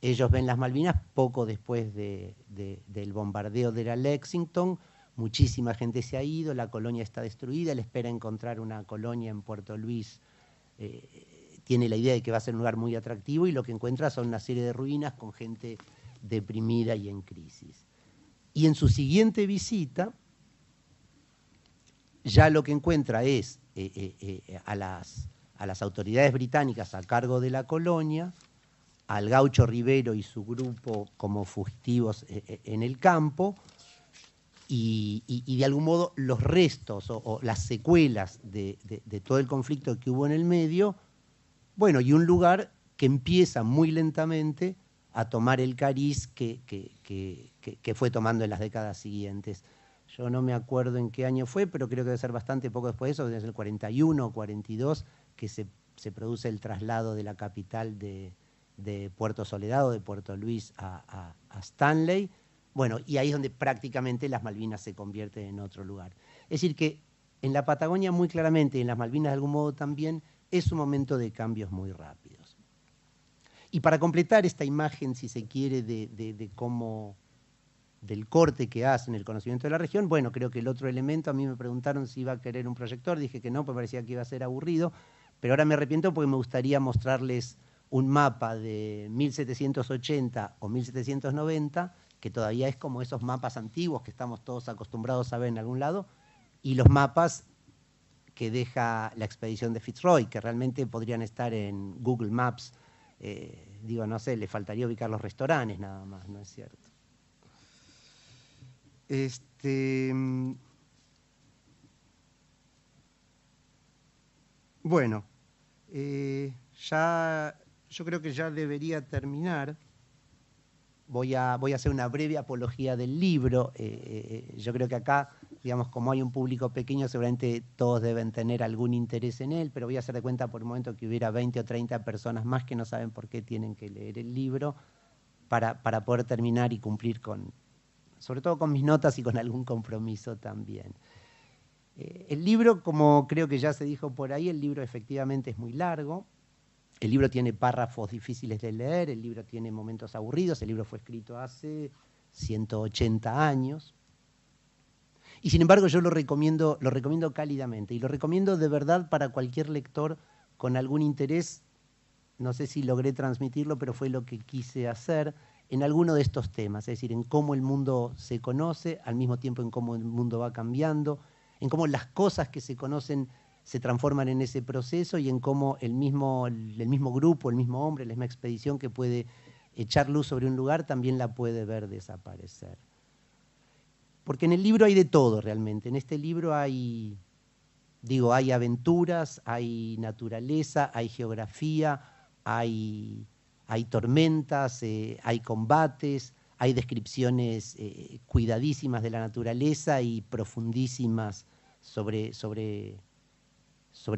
Ellos ven las Malvinas poco después del bombardeo de la Lexington. Muchísima gente se ha ido, la colonia está destruida, él espera encontrar una colonia en Puerto Luis. Tiene la idea de que va a ser un lugar muy atractivo y lo que encuentra son una serie de ruinas con gente deprimida y en crisis. Y en su siguiente visita, ya lo que encuentra es a las autoridades británicas a cargo de la colonia, al gaucho Rivero y su grupo como fugitivos en el campo, y de algún modo los restos o las secuelas de todo el conflicto que hubo en el medio, bueno, y un lugar que empieza muy lentamente a tomar el cariz que fue tomando en las décadas siguientes. Yo no me acuerdo en qué año fue, pero creo que debe ser bastante poco después de eso, debe ser el 41 o 42, que se produce el traslado de la capital de Puerto Soledad o de Puerto Luis a Stanley. Bueno, y ahí es donde prácticamente las Malvinas se convierten en otro lugar. Es decir, que en la Patagonia muy claramente, y en las Malvinas de algún modo también, es un momento de cambios muy rápidos. Y para completar esta imagen, si se quiere, de cómo, del corte que hace en el conocimiento de la región, bueno, creo que el otro elemento, a mí me preguntaron si iba a querer un proyector, dije que no, pues parecía que iba a ser aburrido, pero ahora me arrepiento porque me gustaría mostrarles un mapa de 1780 o 1790, que todavía es como esos mapas antiguos que estamos todos acostumbrados a ver en algún lado, y los mapas que deja la expedición de Fitzroy, que realmente podrían estar en Google Maps. Digo, no sé, le faltaría ubicar los restaurantes nada más, ¿no es cierto? Bueno, yo creo que ya debería terminar. Voy a hacer una breve apología del libro. Yo creo que acá, digamos, como hay un público pequeño, seguramente todos deben tener algún interés en él, pero voy a hacer de cuenta por un momento que hubiera 20 o 30 personas más que no saben por qué tienen que leer el libro para poder terminar y cumplir sobre todo con mis notas y con algún compromiso también. El libro, como creo que ya se dijo por ahí, el libro efectivamente es muy largo. El libro tiene párrafos difíciles de leer, el libro tiene momentos aburridos, el libro fue escrito hace 180 años. Y sin embargo yo lo recomiendo cálidamente, y lo recomiendo de verdad para cualquier lector con algún interés. No sé si logré transmitirlo, pero fue lo que quise hacer en alguno de estos temas, es decir, en cómo el mundo se conoce, al mismo tiempo en cómo el mundo va cambiando, en cómo las cosas que se conocen se transforman en ese proceso y en cómo el mismo grupo, el mismo hombre, la misma expedición que puede echar luz sobre un lugar también la puede ver desaparecer. Porque en el libro hay de todo realmente. En este libro hay aventuras, hay naturaleza, hay geografía, hay tormentas, hay combates, hay descripciones cuidadísimas de la naturaleza y profundísimas sobre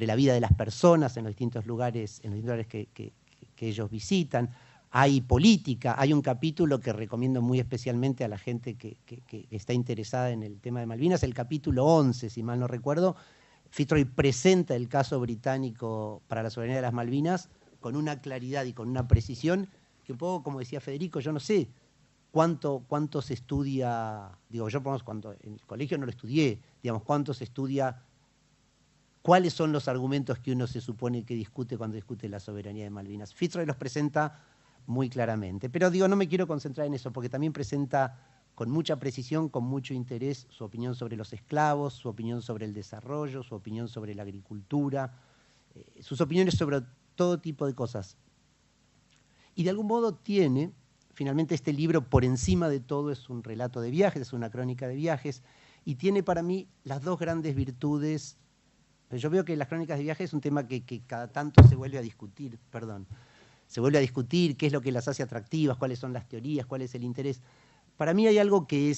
la vida de las personas en los distintos lugares que ellos visitan. Hay política, hay un capítulo que recomiendo muy especialmente a la gente que está interesada en el tema de Malvinas, el capítulo 11, si mal no recuerdo. Fitzroy presenta el caso británico para la soberanía de las Malvinas con una claridad y con una precisión que un poco, como decía Federico, yo no sé cuánto se estudia, digo, yo por lo menos cuando en el colegio no lo estudié, digamos, cuánto se estudia. ¿Cuáles son los argumentos que uno se supone que discute cuando discute la soberanía de Malvinas? Fitzroy los presenta muy claramente. Pero digo, no me quiero concentrar en eso, porque también presenta con mucha precisión, con mucho interés, su opinión sobre los esclavos, su opinión sobre el desarrollo, su opinión sobre la agricultura, sus opiniones sobre todo tipo de cosas. Y de algún modo tiene, finalmente este libro, por encima de todo, es un relato de viajes, es una crónica de viajes, y tiene para mí las dos grandes virtudes. Yo veo que las crónicas de viajes es un tema que cada tanto se vuelve a discutir, se vuelve a discutir qué es lo que las hace atractivas, cuáles son las teorías, cuál es el interés. Para mí hay algo que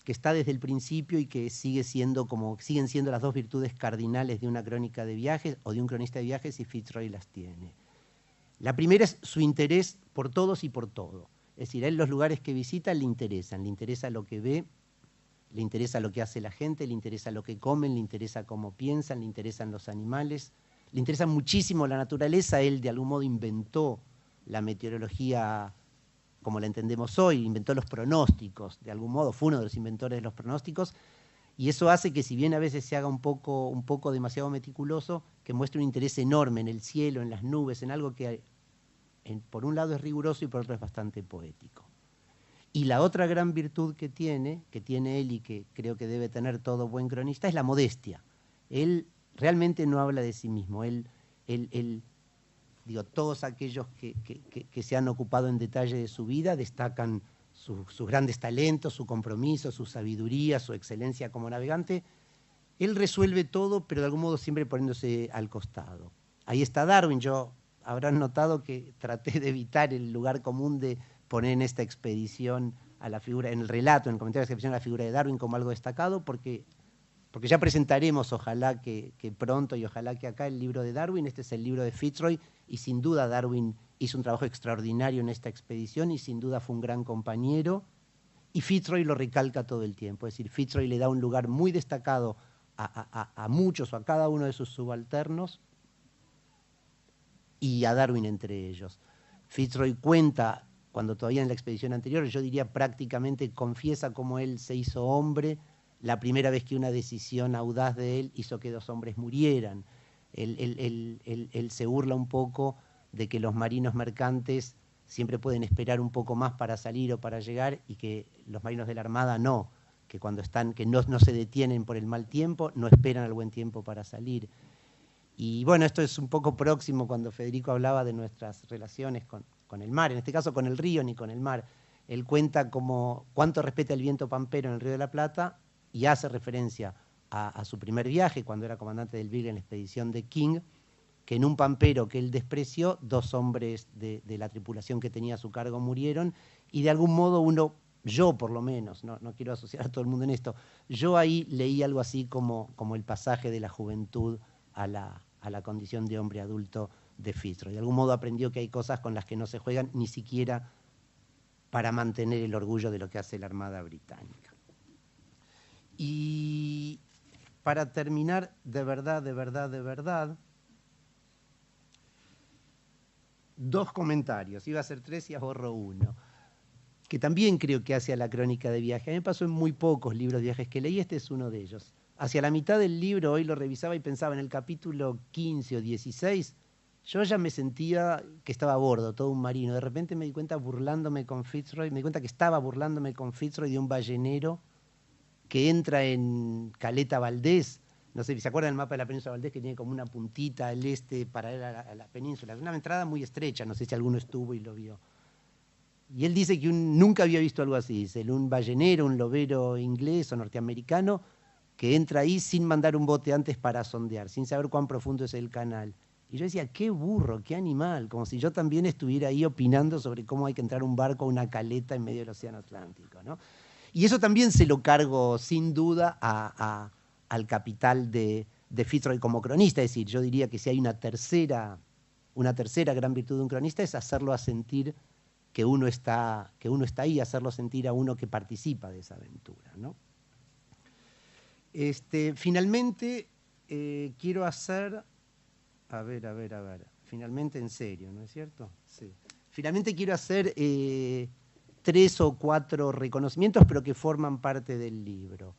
está desde el principio y que siguen siendo las dos virtudes cardinales de una crónica de viajes o de un cronista de viajes, y Fitzroy las tiene. La primera es su interés por todos y por todo. Es decir, a él los lugares que visita le interesa lo que ve, le interesa lo que hace la gente, le interesa lo que comen, le interesa cómo piensan, le interesan los animales, le interesa muchísimo la naturaleza. Él de algún modo inventó la meteorología como la entendemos hoy, inventó los pronósticos, de algún modo fue uno de los inventores de los pronósticos, y eso hace que, si bien a veces se haga un poco demasiado meticuloso, que muestre un interés enorme en el cielo, en las nubes, en algo que por un lado es riguroso y por otro es bastante poético. Y la otra gran virtud que tiene él y que creo que debe tener todo buen cronista, es la modestia. Él realmente no habla de sí mismo. Todos aquellos que se han ocupado en detalle de su vida destacan sus grandes talentos, su compromiso, su sabiduría, su excelencia como navegante. Él resuelve todo, pero de algún modo siempre poniéndose al costado. Ahí está Darwin. Habrán notado que traté de evitar el lugar común de poner en esta expedición a la figura, en el relato, en el comentario de la expedición, a la figura de Darwin como algo destacado, porque ya presentaremos, ojalá que pronto y ojalá que acá, el libro de Darwin. Este es el libro de Fitzroy, y sin duda Darwin hizo un trabajo extraordinario en esta expedición y sin duda fue un gran compañero, y Fitzroy lo recalca todo el tiempo. Es decir, Fitzroy le da un lugar muy destacado a muchos o a cada uno de sus subalternos, y a Darwin entre ellos. Fitzroy cuenta, cuando todavía en la expedición anterior, yo diría prácticamente confiesa cómo él se hizo hombre la primera vez que una decisión audaz de él hizo que 2 hombres murieran. Él se burla un poco de que los marinos mercantes siempre pueden esperar un poco más para salir o para llegar, y que los marinos de la Armada no, que cuando están, que no se detienen por el mal tiempo, no esperan al buen tiempo para salir. Y bueno, esto es un poco próximo cuando Federico hablaba de nuestras relaciones con el mar, en este caso con el río ni con el mar. Él cuenta cuánto respeta el viento pampero en el Río de la Plata, y hace referencia a su primer viaje, cuando era comandante del Beagle en la expedición de King, que en un pampero que él despreció, 2 hombres de la tripulación que tenía a su cargo murieron, y de algún modo yo por lo menos, no quiero asociar a todo el mundo en esto, yo ahí leí algo así como el pasaje de la juventud a la condición de hombre adulto de Fitzroy. De algún modo aprendió que hay cosas con las que no se juegan ni siquiera para mantener el orgullo de lo que hace la Armada Británica. Y para terminar, de verdad, 2 comentarios. Iba a ser 3 y ahorro 1, que también creo que hace a la crónica de viaje. A mí me pasó en muy pocos libros de viajes que leí, este es uno de ellos. Hacia la mitad del libro, hoy lo revisaba y pensaba en el capítulo 15 o 16, yo ya me sentía que estaba a bordo, todo un marino. De repente me di cuenta que estaba burlándome con Fitzroy de un ballenero que entra en Caleta Valdés. No sé si se acuerdan del mapa de la península Valdés, que tiene como una puntita al este paralela a la península. Una entrada muy estrecha, no sé si alguno estuvo y lo vio. Y él dice que nunca había visto algo así. Dice, un ballenero, un lobero inglés o norteamericano, que entra ahí sin mandar un bote antes para sondear, sin saber cuán profundo es el canal. Y yo decía, qué burro, qué animal, como si yo también estuviera ahí opinando sobre cómo hay que entrar un barco a una caleta en medio del Océano Atlántico, ¿no? Y eso también se lo cargo sin duda al capital de Fitzroy como cronista. Es decir, yo diría que si hay una tercera gran virtud de un cronista, es hacerlo a sentir que uno está ahí, hacerlo sentir a uno que participa de esa aventura, ¿no? Finalmente, quiero hacer... A ver, finalmente en serio, ¿no es cierto? Sí. Finalmente quiero hacer 3 o 4 reconocimientos, pero que forman parte del libro.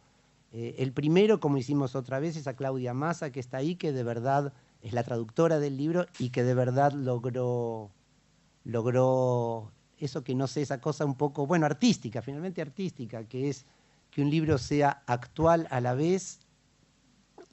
El primero, como hicimos otra vez, es a Claudia Massa, que está ahí, que de verdad es la traductora del libro y que de verdad logró eso que no sé, esa cosa un poco, bueno, artística, finalmente artística, que es que un libro sea actual a la vez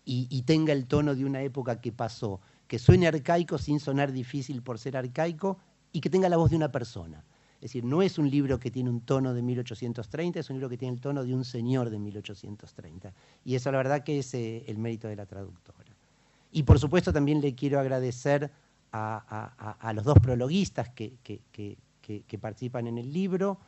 y tenga el tono de una época que pasó, que suene arcaico sin sonar difícil por ser arcaico y que tenga la voz de una persona. Es decir, no es un libro que tiene un tono de 1830, es un libro que tiene el tono de un señor de 1830. Y eso la verdad que es el mérito de la traductora. Y por supuesto también le quiero agradecer a los dos prologuistas que participan en el libro.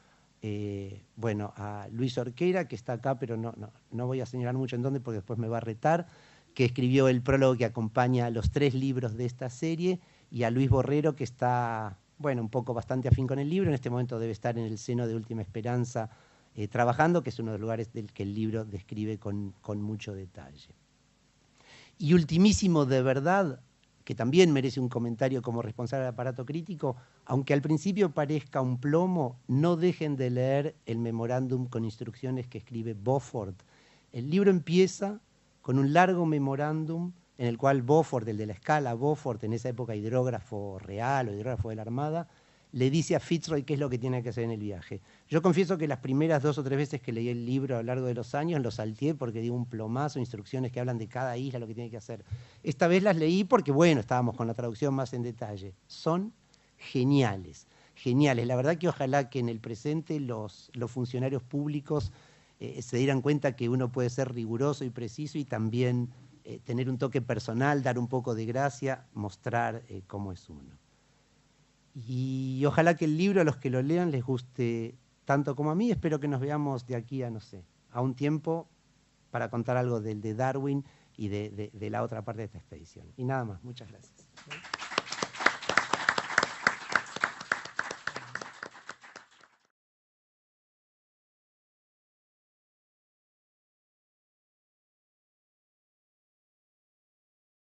Bueno, a Luis Orquera, que está acá, pero no voy a señalar mucho en dónde porque después me va a retar, que escribió el prólogo que acompaña los 3 libros de esta serie, y a Luis Borrero, que está, bueno, un poco bastante afín con el libro. En este momento debe estar en el seno de Última Esperanza trabajando, que es uno de los lugares del que el libro describe con mucho detalle. Y ultimísimo, de verdad, que también merece un comentario como responsable del aparato crítico, aunque al principio parezca un plomo, no dejen de leer el memorándum con instrucciones que escribe Beaufort. El libro empieza con un largo memorándum en el cual Beaufort, el de la escala Beaufort, en esa época hidrógrafo real o hidrógrafo de la Armada, le dice a Fitzroy qué es lo que tiene que hacer en el viaje. Yo confieso que las primeras 2 o 3 veces que leí el libro a lo largo de los años lo salteé porque digo un plomazo, instrucciones que hablan de cada isla, lo que tiene que hacer. Esta vez las leí porque, bueno, estábamos con la traducción más en detalle. Son geniales, geniales. La verdad que ojalá que en el presente los funcionarios públicos se dieran cuenta que uno puede ser riguroso y preciso y también tener un toque personal, dar un poco de gracia, mostrar cómo es uno. Y ojalá que el libro a los que lo lean les guste tanto como a mí. Espero que nos veamos de aquí a, no sé, a un tiempo para contar algo del de Darwin y de la otra parte de esta expedición. Y nada más, muchas gracias.